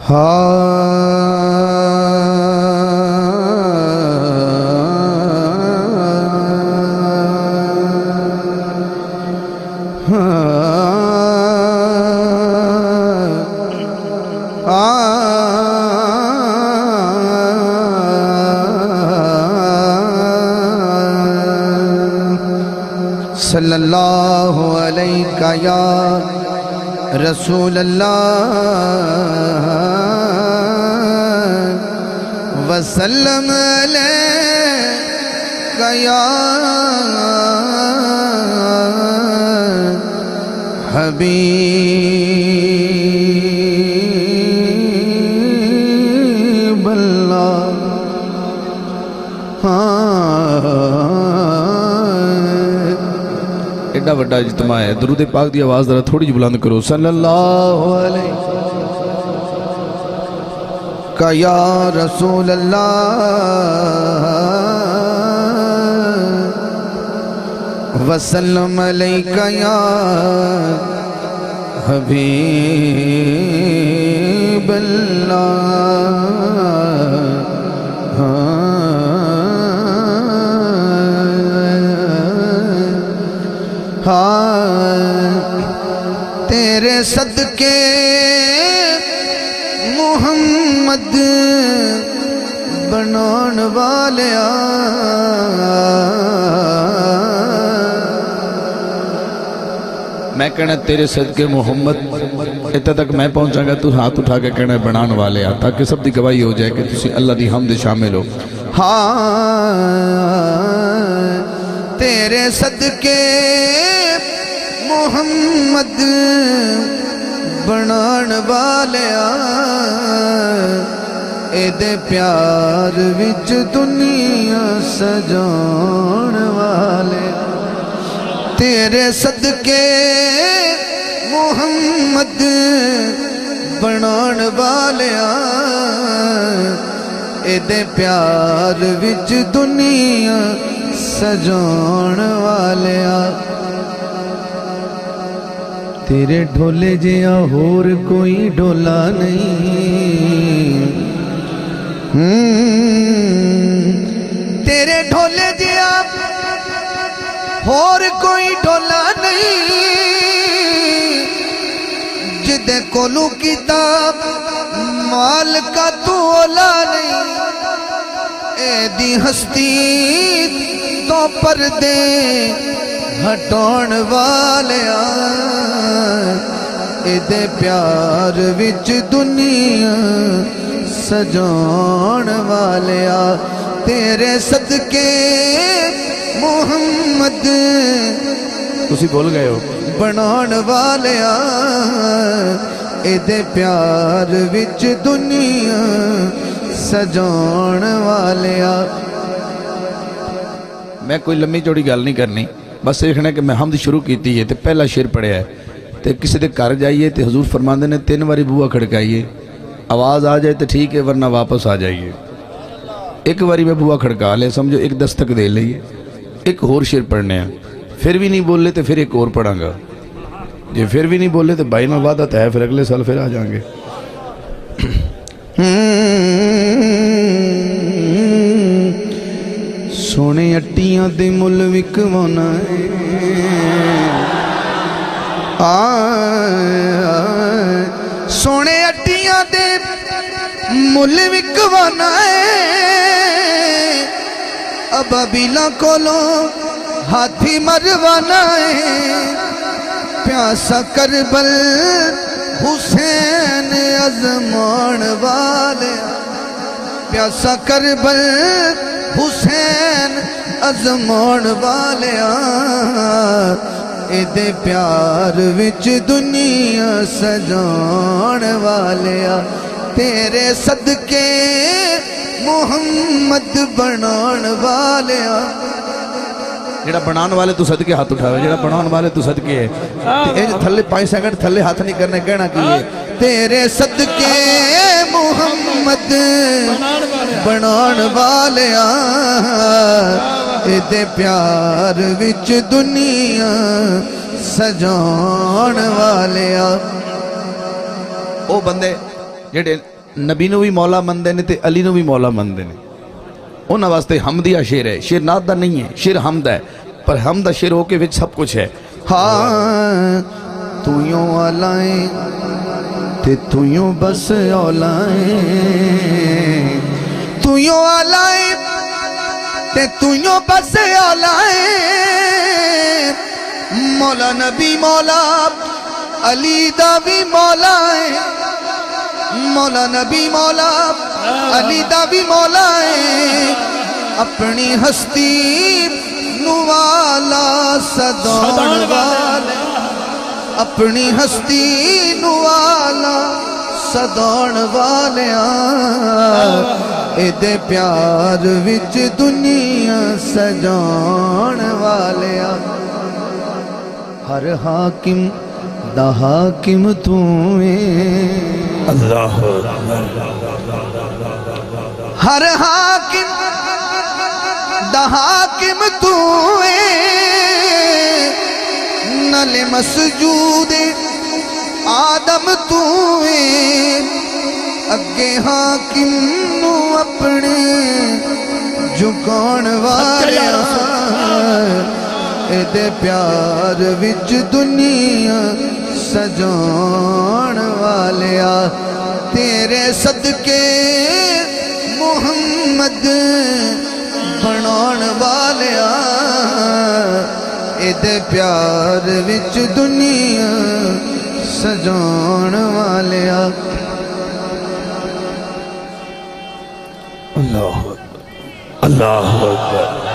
صلی اللہ علیہ یا رسول اللہ وسلم علیہ یا حبیب اللہ۔ ایڈا وڈا اجتماع ہے، درود پاک دی آواز ذرا تھوڑی جی بلند کرو۔ صلی اللہ علیہ یا رسول اللہ وسلم علیہ یا حبیب اللہ۔ تیرے صدقے محمد بنان والیا، میں کہنا تیرے صدقے محمد، اتنا تک میں پہنچا گا تو ہاتھ اٹھا کے کہنا بنان والے آ، تاکہ سب دی گواہی ہو جائے کہ تسی اللہ دی حمد شامل ہو۔ تیرے صدقے محمد بنان والیا، اے دے پیار وچ دنیا سجان والے۔ تیرے صدقے محمد بنان والیا، اے دے پیار وچ دنیا سجان والیا۔ تیرے ڈھولے جیا ہور کوئی ڈھولا نہیں، تیرے ڈھولے جیا ہور کوئی ڈھولا نہیں، جدے کولو کتاب مال کا تولا نہیں، اے دی ہستی تو پردے ہٹان والیا، اے دے پیار وچ دنیا سجان والیا۔ تیرے صدقے محمد تسی بول گئے ہو بنان والیا، اے دے پیار وچ دنیا سجان والیا۔ میں کوئی لمبی چوڑی گل نہیں کرنی، بس دیکھنا کہ میں حمد شروع کیتی ہے تے پہلا شعر پڑھیا ہے تے کسی دے گھر جائیے تے حضور فرماندے نے 3 باری بوا کھڑکائیے، آواز آ جائے تے ٹھیک ہے ورنہ واپس آ جائیے۔ ایک باری میں بوا کھڑکا لے، سمجھو ایک دستک دے لئیے، ایک اور شعر پڑھنے ہیں، پھر بھی نہیں بولے تو پھر ایک اور پڑھاں گا، جی پھر بھی نہیں بولے تو بھائی میں وعدہ ہے پھر اگلے سال پھر آ جائیں گے۔ سونے اٹیاں دے مل وکوانا ہے، سونے اٹیاں دے مل وکوانا ہے، ابابیلاں کولوں ہاتھی مروانا ہے، پیاسا کربل حسین ازمان والے، پیاسا کربل حسین ازمان والیا، اے دے پیار وچ دنیا سجان والیا۔ تیرے صدقے محمد بنان والیا، جڑا بنان والے تو صدقے ہاتھ اٹھاوے، جڑا بنان والے تو صدقے ہے، تھلے 5 سیکنڈ تھلے ہاتھ نہیں کرنے، کہنا کیے تیرے صدقے محمد بنان والیا، اے دے پیار وچ دنیا سجان والیا۔ او بندے جڑے نبی نو بھی مولا مندے نے تے علی نو بھی مولا مندے نے انہاں واسطے حمدیہ شعر ہے شعر نعت دا نہیں ہے شعر حمد ہے پر حمد دا شعر ہو کے وچ سب کچھ ہے ہاں تو یوں آلائیں تے تو یوں بس اولائیں تو یوں آلائیں تے تو یوں بس اولائیں مولا نبی مولا علی دا بھی مولا ہے مولا نبی مولا علی دا بھی مولا ہے اپنی ہستی نوالا صدون والے اپنی ہستی نوالا صدون والے ایدے پیار وچ دنیا سجان والے ہر حاکم دا حاکم تو اللہ ہر حاکم دا حاکم تو نل مسجود آدم تو اگے حاکم نو اپنے جھکان والے ایدے پیار وچ دنیا سجان والیا تیرے صدقے محمد بنان والیا ایدے پیار وچ دنیا سجان والیا اللہ اللہ اکبر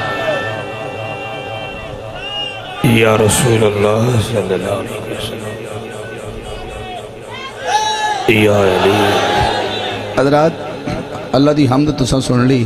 یا رسول اللہ صلی اللہ علیہ وسلم یا علی حضرات اللہ دی حمد تساں سن لی